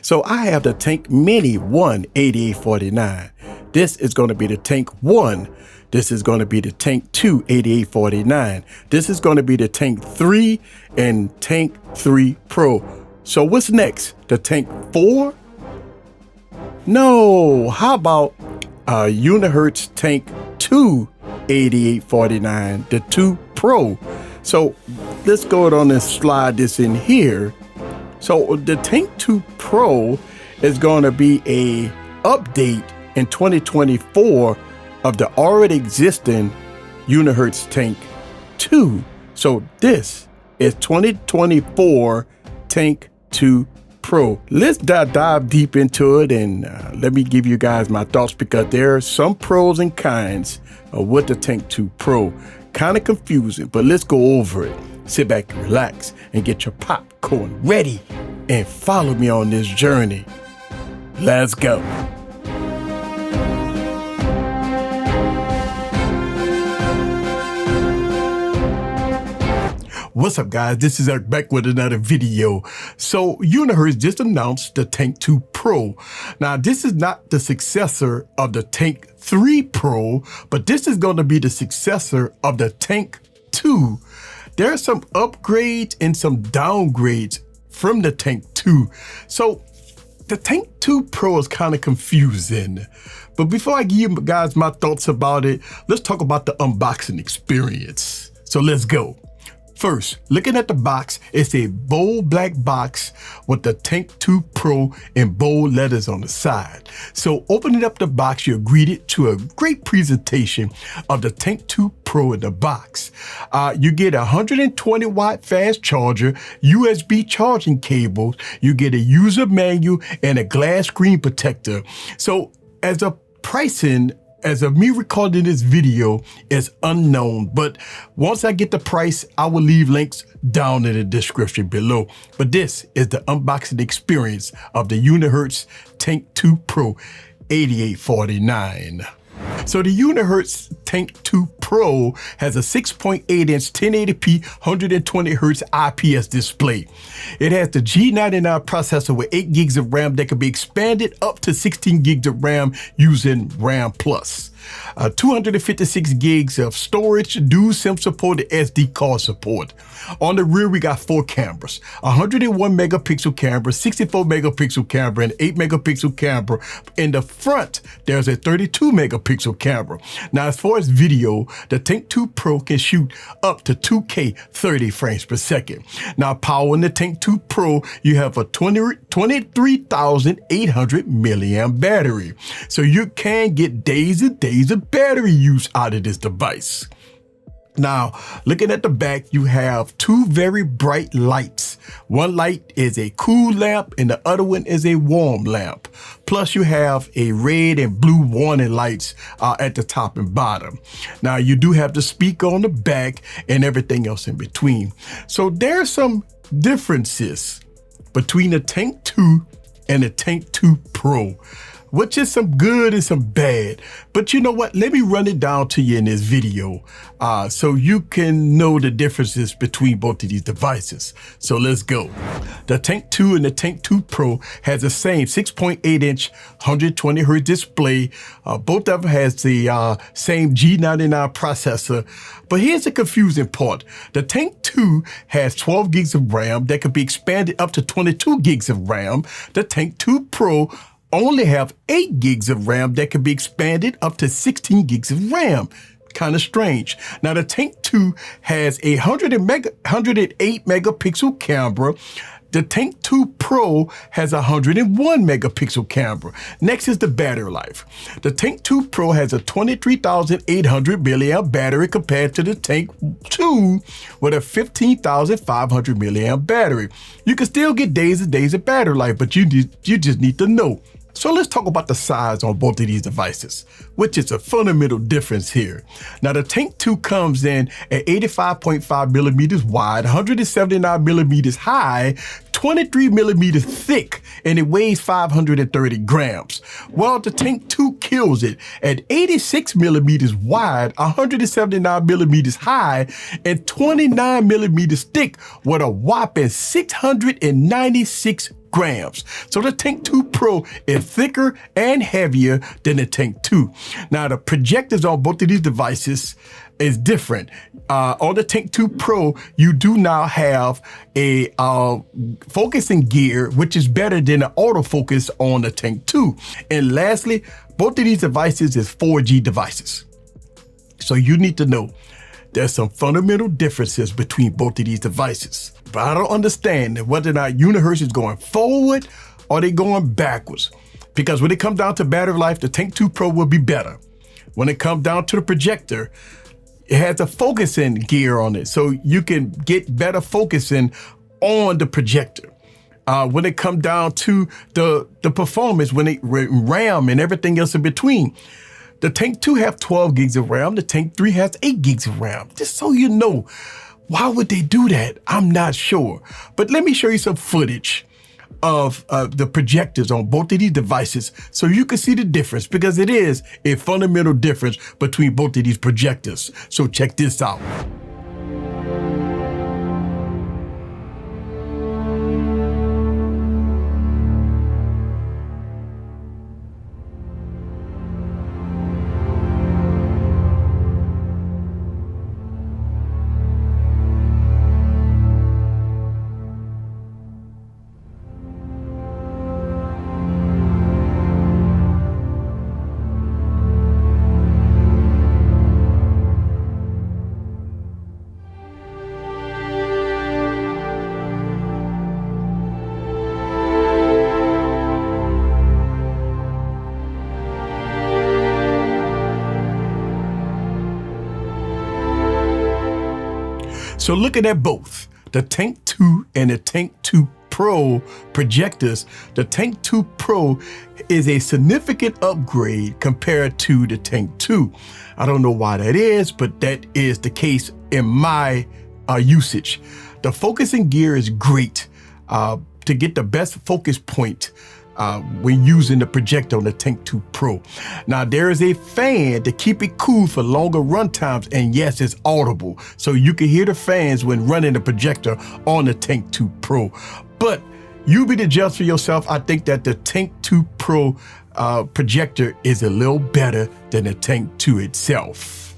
So I have the Tank Mini 1 8849. This is going to be the Tank 1. This is going to be the Tank 2 8849. This is going to be the Tank 3 and Tank 3 Pro. So what's next? The Tank 4? No, how about Unihertz Tank 2 8849, the 2 Pro. So let's go on and slide this in here. So the Tank 2 Pro is going to be a update in 2024 of the already existing Unihertz Tank 2. So this is 2024 Tank 2 Pro. Let's dive deep into it and let me give you guys my thoughts, because there are some pros and cons of what the Tank 2 Pro. Kind of confusing, but let's go over it. Sit back and relax and get your popcorn ready and follow me on this journey. Let's go. What's up, guys? This is Eric back with another video. So Unihertz just announced the Tank 2 Pro. Now, this is not the successor of the Tank 3 Pro, but this is going to be the successor of the Tank 2. There are some upgrades and some downgrades from the Tank 2. So the Tank 2 Pro is kind of confusing. But before I give you guys my thoughts about it, let's talk about the unboxing experience. So let's go. First, looking at the box, it's a bold black box with the Tank 2 Pro in bold letters on the side. So opening up the box, you're greeted to a great presentation of the Tank 2 Pro in the box. You get a 120 watt fast charger, USB charging cables, you get a user manual and a glass screen protector. So as a pricing, as of me recording this video, is unknown, but once I get the price, I will leave links down in the description below. But this is the unboxing experience of the Unihertz Tank 2 Pro 8849. So the Unihertz Tank 2 Pro has a 6.8-inch 1080p 120Hz IPS display. It has the G99 processor with 8 gigs of RAM that can be expanded up to 16 gigs of RAM using RAM Plus. 256 gigs of storage, dual SIM support, and SD card support. On the rear, we got 4 cameras, 101 megapixel camera, 64 megapixel camera, and 8 megapixel camera. In the front, there's a 32 megapixel camera. Now, as far as video, the Tank 2 Pro can shoot up to 2K 30 frames per second. Now, power in the Tank 2 Pro, you have a 23,800 milliamp battery. So you can get days and days of battery use out of this device. Now, looking at the back, you have 2 very bright lights. One light is a cool lamp and the other one is a warm lamp. Plus you have a red and blue warning lights at the top and bottom. Now you do have the speaker on the back and everything else in between. So there are some differences between the Tank 2 and the Tank 2 Pro, which is some good and some bad. But you know what? Let me run it down to you in this video so you can know the differences between both of these devices. So let's go. The Tank 2 and the Tank 2 Pro has the same 6.8-inch 120Hz display. Both of them has the same G99 processor. But here's the confusing part. The Tank 2 has 12 gigs of RAM that can be expanded up to 22 gigs of RAM. The Tank 2 Pro only have 8 gigs of RAM that can be expanded up to 16 gigs of RAM. Kind of strange. Now the Tank 2 has a 108 megapixel camera. The Tank 2 Pro has a 101 megapixel camera. Next is the battery life. The Tank 2 Pro has a 23,800 milliamp battery compared to the Tank 2 with a 15,500 milliamp battery. You can still get days and days of battery life, but you just need to know. So let's talk about the size on both of these devices, which is a fundamental difference here. Now the Tank 2 comes in at 85.5 millimeters wide, 179 millimeters high, 23 millimeters thick, and it weighs 530 grams. While the Tank 2 kills it at 86 millimeters wide, 179 millimeters high, and 29 millimeters thick with a whopping 696 grams. So the Tank 2 Pro is thicker and heavier than the Tank 2. Now the projectors on both of these devices is different. On the Tank 2 Pro, you do now have a focusing gear, which is better than the autofocus on the Tank 2. And lastly, both of these devices is 4G devices. So you need to know there's some fundamental differences between both of these devices. But I don't understand whether or not Unihertz is going forward or they going backwards. Because when it comes down to battery life, the Tank 2 Pro will be better. When it comes down to the projector, it has a focusing gear on it, so you can get better focusing on the projector. When it comes down to the performance, when it RAM and everything else in between, the Tank 2 have 12 gigs of RAM, the Tank 3 has 8 gigs of RAM. Just so you know, why would they do that? I'm not sure. But let me show you some footage of the projectors on both of these devices so you can see the difference, because it is a fundamental difference between both of these projectors. So check this out. So looking at both the Tank 2 and the Tank 2 Pro projectors, the Tank 2 Pro is a significant upgrade compared to the Tank 2. I don't know why that is, but that is the case in my usage. The focusing gear is great to get the best focus point when using the projector on the Tank 2 Pro. Now there is a fan to keep it cool for longer run times, and yes, it's audible, so you can hear the fans when running the projector on the Tank 2 Pro. But you be the judge for yourself. I think that the Tank 2 Pro projector is a little better than the Tank 2 itself.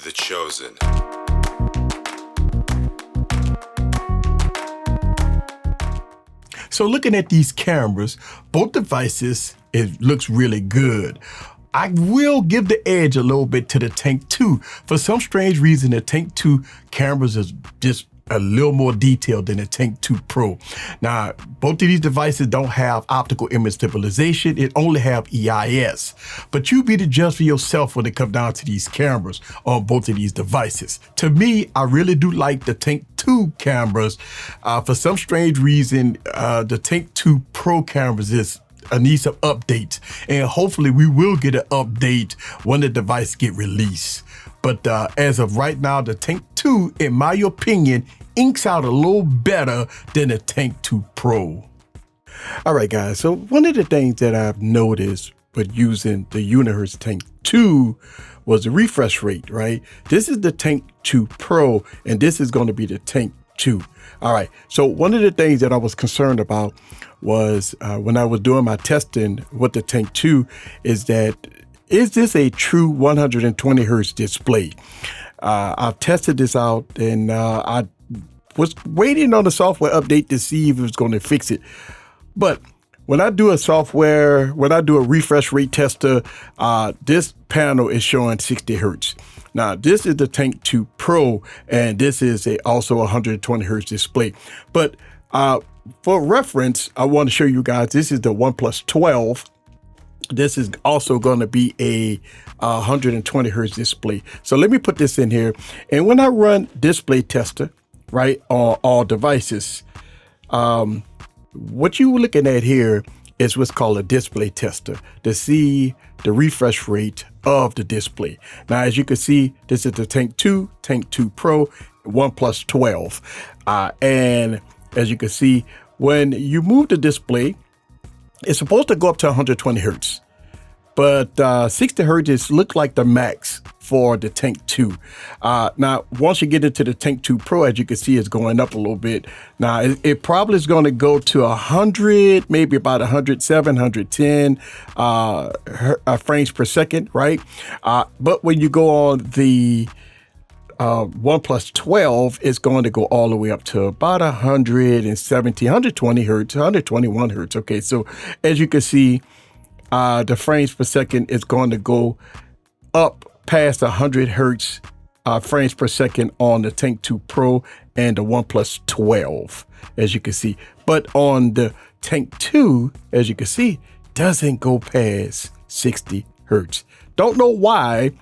The Chosen. So looking at these cameras, both devices, it looks really good. I will give the edge a little bit to the Tank 2. For some strange reason, the Tank 2 cameras is just a little more detailed than the Tank 2 Pro. Now, both of these devices don't have optical image stabilization. It only have EIS. But you be the judge for yourself when it comes down to these cameras on both of these devices. To me, I really do like the Tank 2 cameras. For some strange reason, the Tank 2 Pro cameras need some updates, and hopefully we will get an update when the device get released. But as of right now, the Tank 2, in my opinion, inks out a little better than the Tank 2 Pro. All right, guys. So one of the things that I've noticed with using the Unihertz Tank 2 was the refresh rate, right? This is the Tank 2 Pro, and this is going to be the Tank 2. All right. So one of the things that I was concerned about was when I was doing my testing with the Tank 2 is this a true 120 hertz display? I've tested this out, and I was waiting on the software update to see if it was going to fix it. But when I do a refresh rate tester, this panel is showing 60 hertz. Now, this is the Tank 2 Pro, and this is also a 120 hertz display. But for reference, I want to show you guys, this is the OnePlus 12. This is also going to be a 120 hertz display. So let me put this in here. And when I run display tester, right, on all devices, what you're looking at here is what's called a display tester to see the refresh rate of the display. Now, as you can see, this is the Tank 2 Pro, OnePlus 12. And as you can see, when you move the display, it's supposed to go up to 120 hertz. but 60 hertz look like the max for the Tank 2. Now, once you get into the Tank 2 Pro, as you can see, it's going up a little bit. Now, it probably is going to go to 100, maybe about 107, 110 frames per second, right? But when you go on the OnePlus 12, it's going to go all the way up to about 170, 120 hertz, 121 hertz. Okay, so as you can see, the frames per second is going to go up past 100 hertz frames per second on the Tank 2 Pro and the OnePlus 12, as you can see. But on the Tank 2, as you can see, doesn't go past 60 hertz. Don't know why.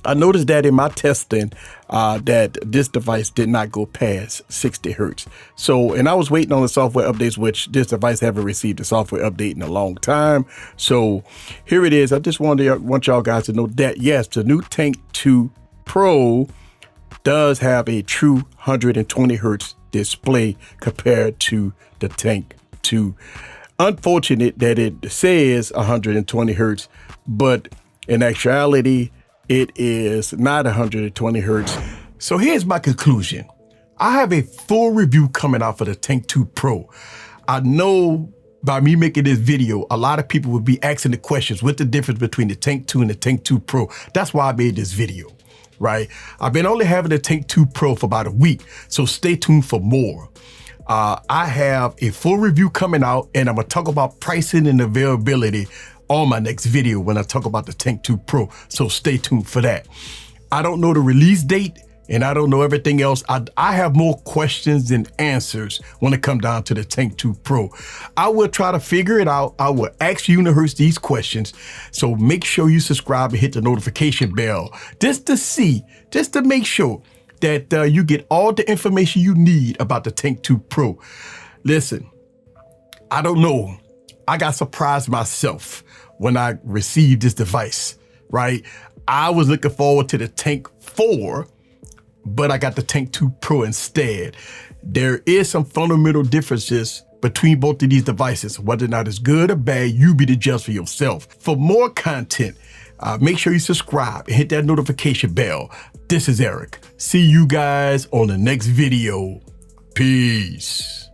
I noticed that in my testing that this device did not go past 60 hertz. So, and I was waiting on the software updates, which this device haven't received a software update in a long time. So here it is. I just want y'all guys to know that, yes, the new Tank 2 Pro does have a true 120 hertz display compared to the Tank 2. Unfortunate that it says 120 hertz, but in actuality, it is not 120 hertz. So here's my conclusion. I have a full review coming out for the Tank 2 Pro. I know by me making this video, a lot of people will be asking the questions, what's the difference between the Tank 2 and the Tank 2 Pro? That's why I made this video, right? I've been only having the Tank 2 Pro for about a week, so stay tuned for more. I have a full review coming out, and I'm gonna talk about pricing and availability on my next video when I talk about the Tank 2 Pro, so stay tuned for that. I don't know the release date, and I don't know everything else. I have more questions than answers when it comes down to the Tank 2 Pro. I will try to figure it out. I will ask Unihertz these questions, so make sure you subscribe and hit the notification bell just to make sure that you get all the information you need about the Tank 2 Pro. Listen, I don't know. I got surprised myself when I received this device, right? I was looking forward to the Tank 4, but I got the Tank 2 Pro instead. There is some fundamental differences between both of these devices. Whether or not it's good or bad, you be the judge for yourself. For more content, make sure you subscribe and hit that notification bell. This is Eric. See you guys on the next video. Peace.